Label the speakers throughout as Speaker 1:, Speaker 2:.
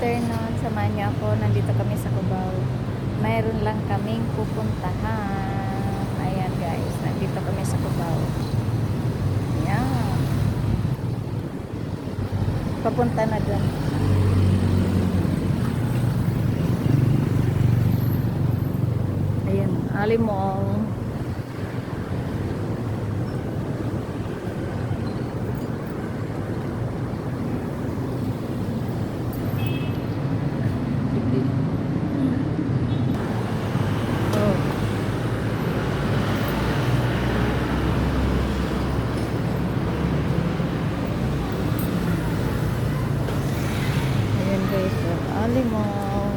Speaker 1: afternoon. Samahan niyo ako. Nandito kami sa Cubao. Mayroon lang kaming pupuntahan. Ayan guys. Nandito kami sa Cubao. Ayan. Papunta na dun. Ayan. Alimong. Alimong.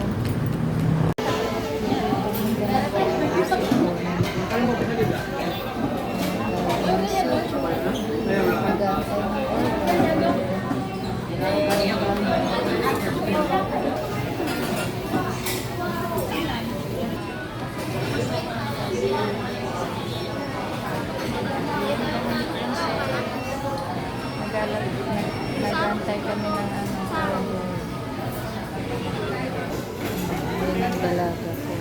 Speaker 1: Nag-antay kami ng ng dalaga ko.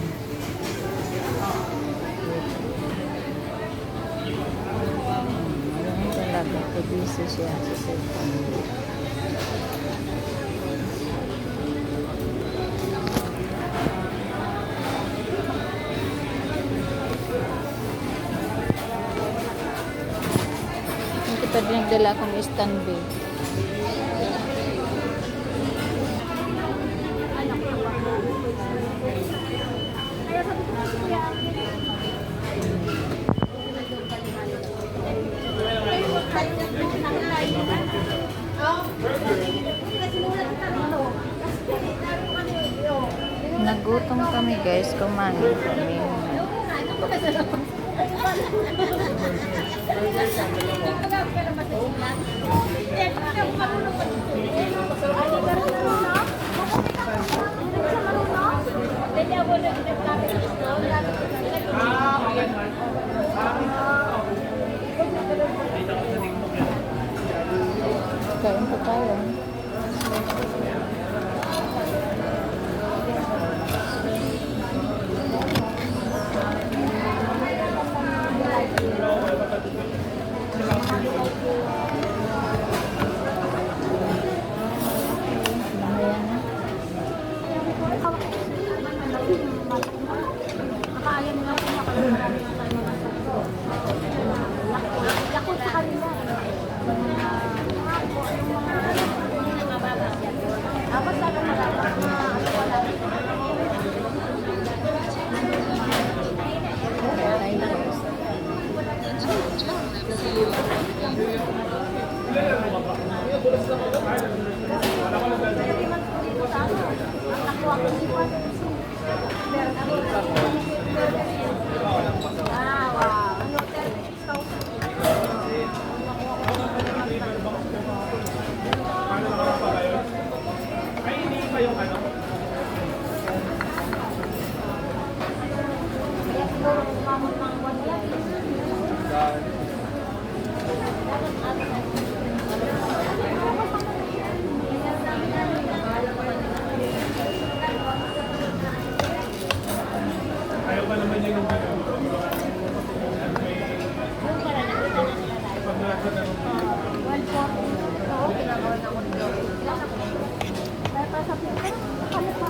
Speaker 1: Yung dalaga ko, busy siya sa cellphone. Ito din yung dala kong standby. Nagutom kami guys, kumain kami. Kain po tayo.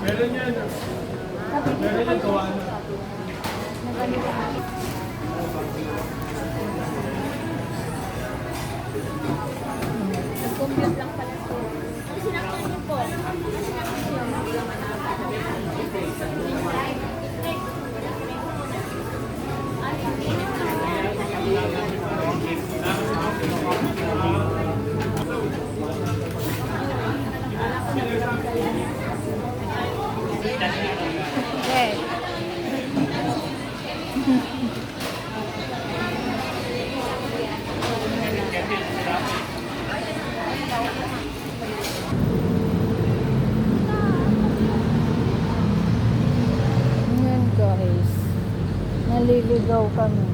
Speaker 2: Meron yan. Meron yan gawa na.
Speaker 3: Nag-compute lang pala ito. Kasi sinakyan niyo po. Kasi sinakyan niyo.
Speaker 1: Okay. Ayan guys. Naliligaw kami.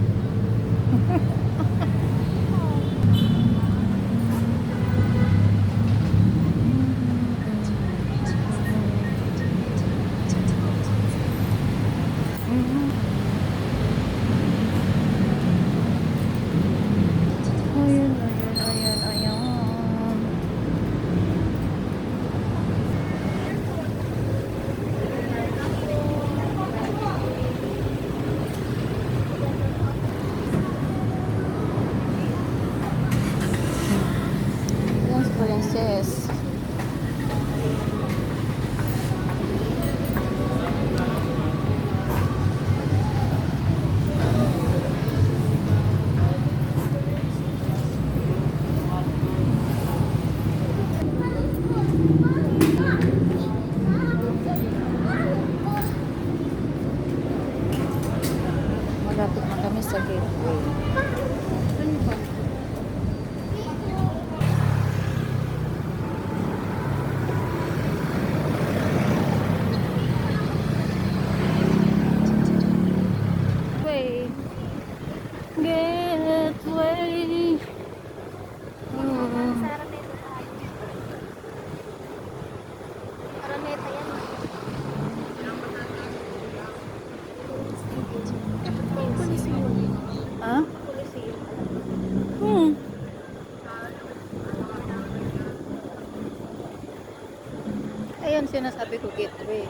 Speaker 1: sa gateway.
Speaker 3: Ano ba?
Speaker 1: Gateway. Gateway.
Speaker 3: Sa Araneta tayo. Araneta yan. May Coliseum.
Speaker 1: Ha?
Speaker 3: Coliseum.
Speaker 1: Hmm. Ayan sinasabi ko gateway.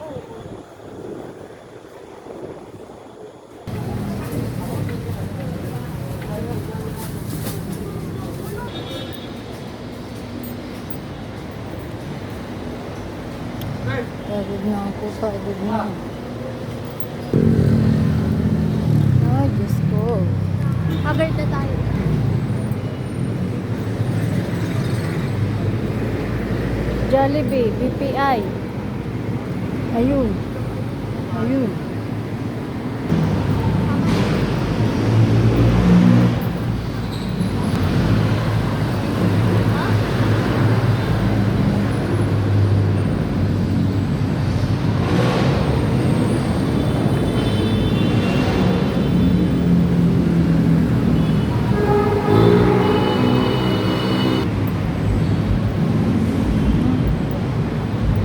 Speaker 1: Pagod na ako, pagod na. Ay, Diyos ko.
Speaker 3: Haggard na tayo.
Speaker 1: Jollibee, BPI. Ayun. Ayun.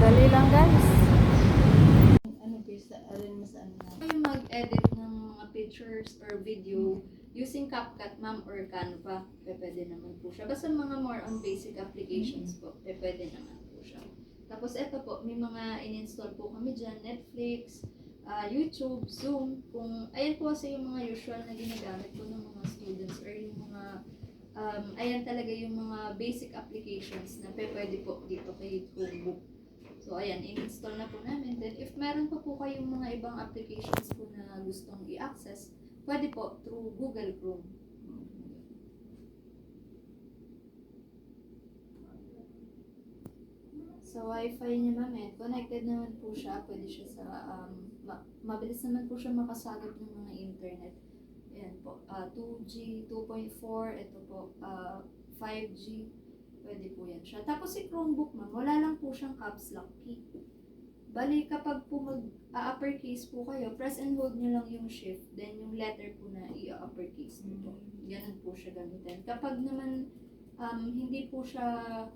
Speaker 1: Dali lang, guys.
Speaker 4: Ano guys, alin mo sa ano? Kayo mag-edit ng mga pictures or video using CapCut, ma'am, or Canva, pwede naman po siya. Basta mga more on basic applications po, pwede naman po siya. Tapos eto po, may mga in-install po kami dyan, Netflix, YouTube, Zoom, kung, ayan po kasi yung mga usual na ginagamit po ng mga students or yung mga, ayan talaga yung mga basic applications na pwede po dito kay Chromebook. So, ayan, in-install na po namin. Then, if meron pa po kayong mga ibang applications po na gustong i-access, pwede po through Google Chrome. So, Wi-Fi niya, ma'am, connected naman po siya. Pwede siya sa, mabilis naman po siya makasagap ng mga internet. Ayan po, 2G, 2.4, ito po, 5G. Pwede po yan siya. Tapos si Chromebook, ma'am, wala lang po siyang caps lock key. Bali, kapag po mag-uppercase po kayo, press and hold nyo lang yung shift, then yung letter po na i-uppercase nyo po. Ganun po siya gamitin. Kapag naman hindi po siya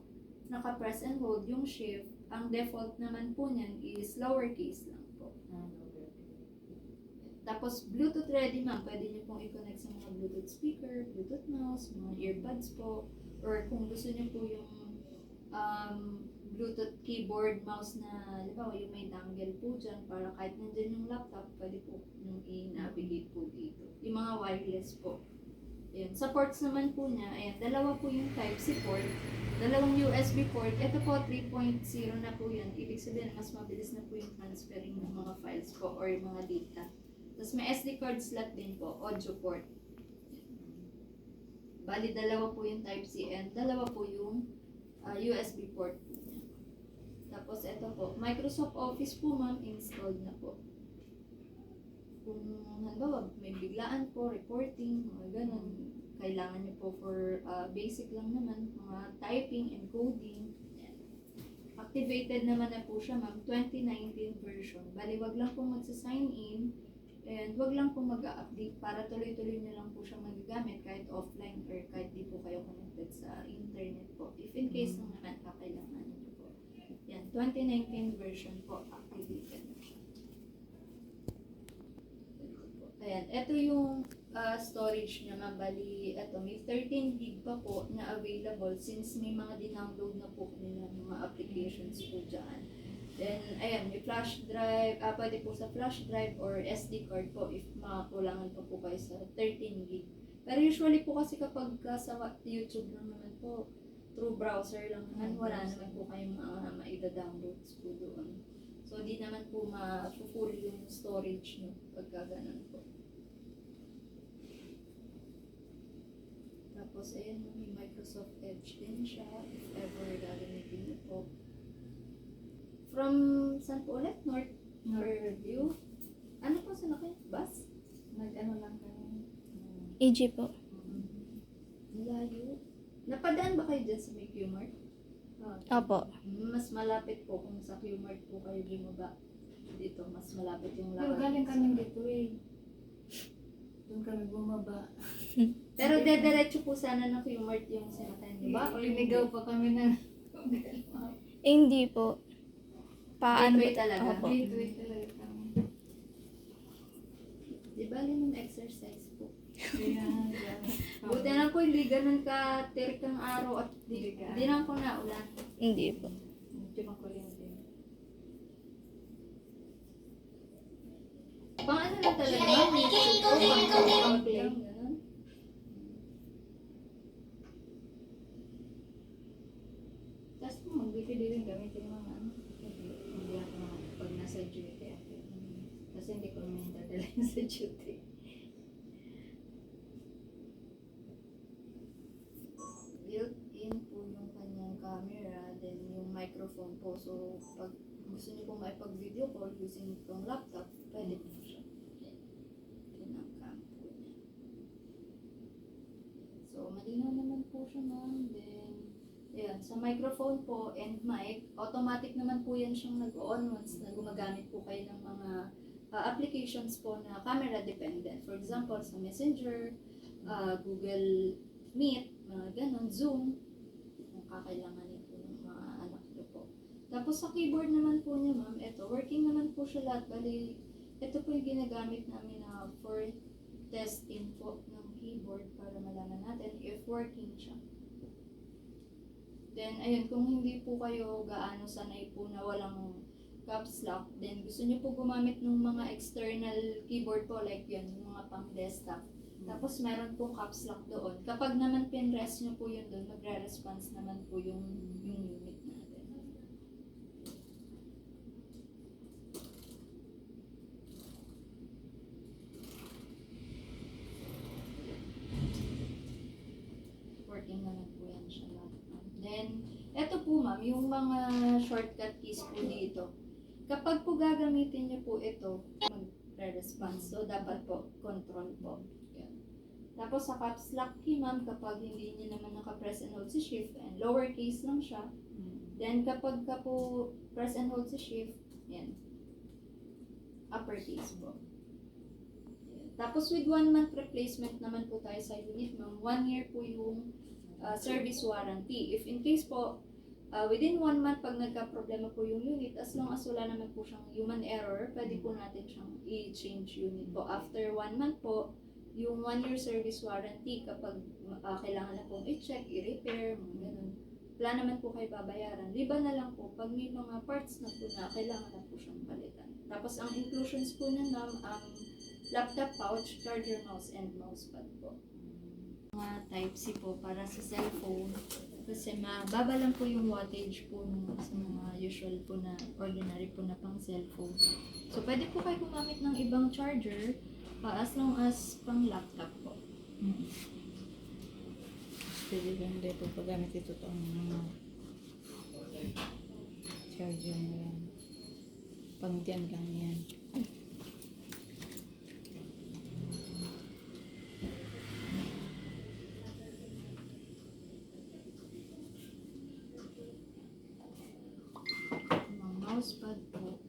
Speaker 4: naka-press and hold yung shift, ang default naman po niyan is lowercase lang po. Tapos, Bluetooth ready, ma'am. Pwede nyo pong i-connect sa mga Bluetooth speaker, Bluetooth mouse, mga earbuds po. Or kung gusto niyo po yung Bluetooth keyboard, mouse na, di ba, yung may dangle po dyan, para kahit nandyan yung laptop, pwede po yung i-navigate po dito. Yung mga wireless po. Ayan. Sa ports naman po niya, ayan, dalawa po yung Type-C port, dalawang USB port. Ito po, 3.0 na po yan. Ibig sabihin, mas mabilis na po yung transferring ng mga files po or yung mga data. Tapos may SD card slot din po, audio port. Bali, dalawa po yung Type-C and dalawa po yung USB port po niya. Tapos, ito po, Microsoft Office po, ma'am, installed na po. Kung, halimbawa, may biglaan po, reporting, mga ganun, kailangan niyo po for basic lang naman, mga typing and coding. Yan. Activated naman na po siya, ma'am, 2019 version. Bali, wag lang po magsa-sign in, and wag lang po mag-update para tuloy-tuloy na lang po siya magagamit kahit offline or kahit di po kayo connected sa internet po. If in case naman kakailangan niyo po. Yan, 2019 version po, activated na siya. Ayan, ito yung storage niya, ma'am. Bali, ito, may 13 gig pa po na available since may mga dinownload na po nila mga applications po dyan. Then, ayan, may flash drive, pwede po sa flash drive or SD card po if makakulangan pa po kayo sa 13 gig. Pero usually po kasi kapag sa YouTube lang naman po, through browser lang naman, wala naman po kayong maida-downloads po doon. So, di naman po ma-full yung storage nyo pagka ganun po. Tapos, ayan, may Microsoft Edge din siya if ever gagamitin nyo po. From saan po ulit? Northview? Ano po sa laki? Bus?
Speaker 1: Nag-ano lang kami.
Speaker 3: AG po.
Speaker 4: Layo. Napadaan ba kayo dyan sa may Qmart?
Speaker 3: Opo.
Speaker 4: Mas malapit po kung sa Qmart po kayo bumaba. Dito, mas malapit yung
Speaker 1: Pero
Speaker 4: lakad.
Speaker 1: galing kami dito eh. Doon kami bumaba.
Speaker 4: Pero dediretso po sana ng Qmart yung sinatayin niyo ba? O
Speaker 1: Linigaw pa kami ng
Speaker 3: Hindi po. Paano?
Speaker 4: Gateway talaga.
Speaker 3: Opo.
Speaker 1: gateway talaga kami.
Speaker 4: Di ba yung exercise po?
Speaker 1: Kaya dyan.
Speaker 4: Buti na po hindi ganun ka-tirik ang araw at di na po naulan.
Speaker 3: Hindi po.
Speaker 1: Medyo makulimlim.
Speaker 4: Pang ano lang talaga, pang lang, ganun.
Speaker 1: Tapos po, mag-video rin gamitin yung mga ano. Hindi ako pag nasa duty. Kasi hindi ko naman dadalhin sa duty.
Speaker 4: Built-in po yung kanyang camera, then yung microphone po. So, pag gusto niyo po maipag-video call using itong laptop, pwede po siya. Yun ang cam po niya. So, malinaw naman po siya, ma'am. Then, ayan, sa microphone po and mic, automatic naman po yan siyang nag-on once na gumagamit po kayo ng mga applications po na camera dependent. For example, sa Messenger, Google Meet, mga ganon, Zoom, kung kakailanganin po ng mga anak niyo po. Tapos sa keyboard naman po niya, ma'am, ito, working naman po siya lahat. Bali, ito po yung ginagamit namin na for testing po ng keyboard para malaman natin if working siya. Then, ayun, kung hindi po kayo gaano sanay po na walang caps lock, then gusto niyo po gumamit ng mga external keyboard po like yun, yung mga pang desktop. Tapos meron pong caps lock doon. Kapag naman pinrest niyo po yun doon, magre-response naman po yung unit natin. Working naman po yan siya lahat. Then, eto po ma'am, yung mga shortcut keys po dito. Kapag po gagamitin niyo po ito, magre-response. So, dapat po, control po. Yan. Tapos sa caps lock key ma'am, kapag hindi niyo naman naka-press and hold si shift, and lowercase lang siya. Then, kapag ka po press and hold si shift, yan. Uppercase po. Yan. Tapos with 1 month replacement naman po tayo sa unit ma'am. 1 year po yung service warranty. If in case po, within 1 month pag nagka-problema po yung unit, as long as wala naman po siyang human error, pwede po natin siyang i-change unit po. After 1 month po, yung 1 year service warranty, kapag kailangan na pong i-check, i-repair, mga ganun, wala naman po kayo babayaran. Liba na lang po pag may mga parts na po na kailangan na po siyang palitan. Tapos ang inclusions po niya ma'am, ang laptop pouch, charger, mouse, and mousepad po. Mga Type-C po para sa cellphone. Kasi mababa lang po yung wattage po sa mga usual po na ordinary po na pang cellphone. So pwede po kayo gumamit ng ibang charger as long as pang laptop po.
Speaker 1: Pwede lang dito paggamit ito ang mga charger na yan. Pang dyan lang yan.
Speaker 4: Mga mousepad po.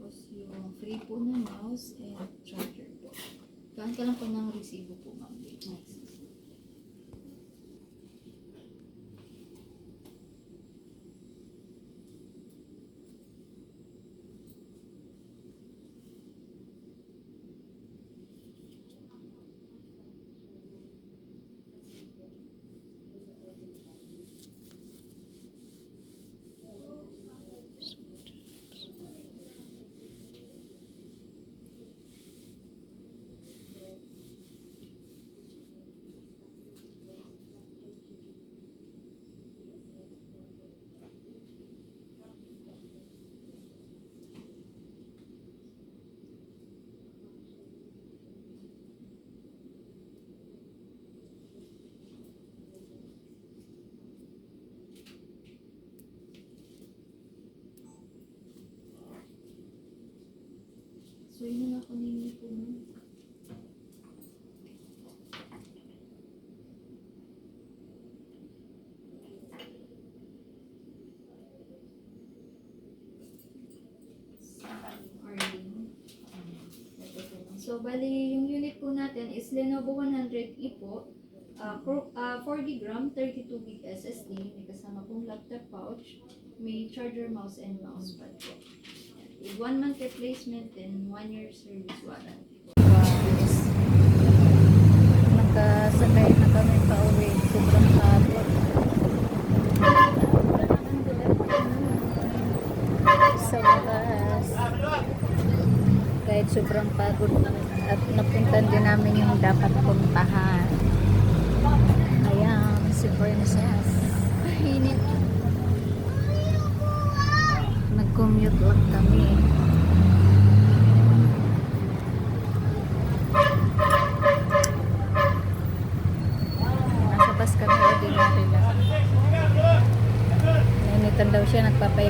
Speaker 4: Tapos yung free po na mouse and charger po. Gaan ka lang po ng resibo po ma'am. Next. So, yun na ako ninyo po ma'am. Marlene. Ito po. So, bali, yung unit po natin is Lenovo 100E po. 40 gram, 32 gig SSD. May kasama pong laptop pouch. May charger, mouse, and mousepad po. With 1 month replacement and 1 year service warranty.
Speaker 1: Guys, nakasakay na kami pa uwi. Sobrang pagod. Sa wakas, kahit sobrang pagod at napuntan din namin yung dapat puntahan. Ayan, si Princess. Init. Nag-commute lang kami. Nasa bus kami, ordinary lang. Nainitan daw siya, nagpapay